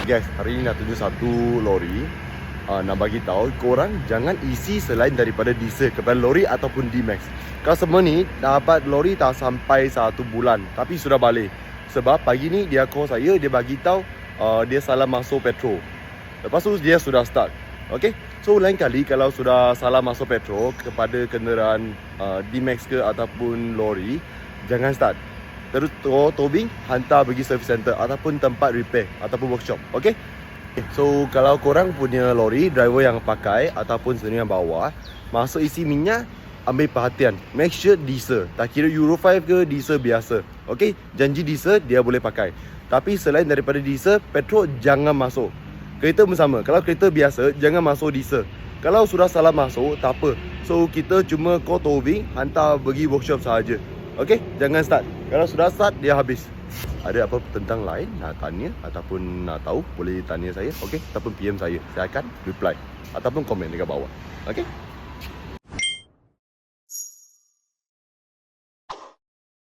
Guys, hari ni nak tunjuk satu lori. Nak bagi tahu korang jangan isi selain daripada diesel kepada lori ataupun D-Max. Kalau semua ni dapat lori tak sampai 1 bulan tapi sudah balik. Sebab pagi ni dia call saya, dia bagi tahu dia salah masuk petrol. Lepas tu dia sudah start. Okay, so lain kali kalau sudah salah masuk petrol kepada kenderaan D-Max ke ataupun lori, jangan start. Terus towing, hantar pergi service center ataupun tempat repair ataupun workshop. Okay, so kalau korang punya lori, driver yang pakai ataupun sendiri yang bawa, masuk isi minyak, ambil perhatian. Make sure diesel, tak kira Euro 5 ke diesel biasa. Okay, janji diesel dia boleh pakai. Tapi selain daripada diesel, petrol jangan masuk. Kereta pun sama, kalau kereta biasa, jangan masuk diesel. Kalau sudah salah masuk, tak apa. So kita cuma call towing, hantar pergi workshop sahaja. Okay, jangan start. Kalau sudah start, dia habis. Ada apa tentang lain nak tanya ataupun nak tahu, boleh tanya saya, okay? Ataupun PM saya akan reply ataupun komen dekat bawah. Okay?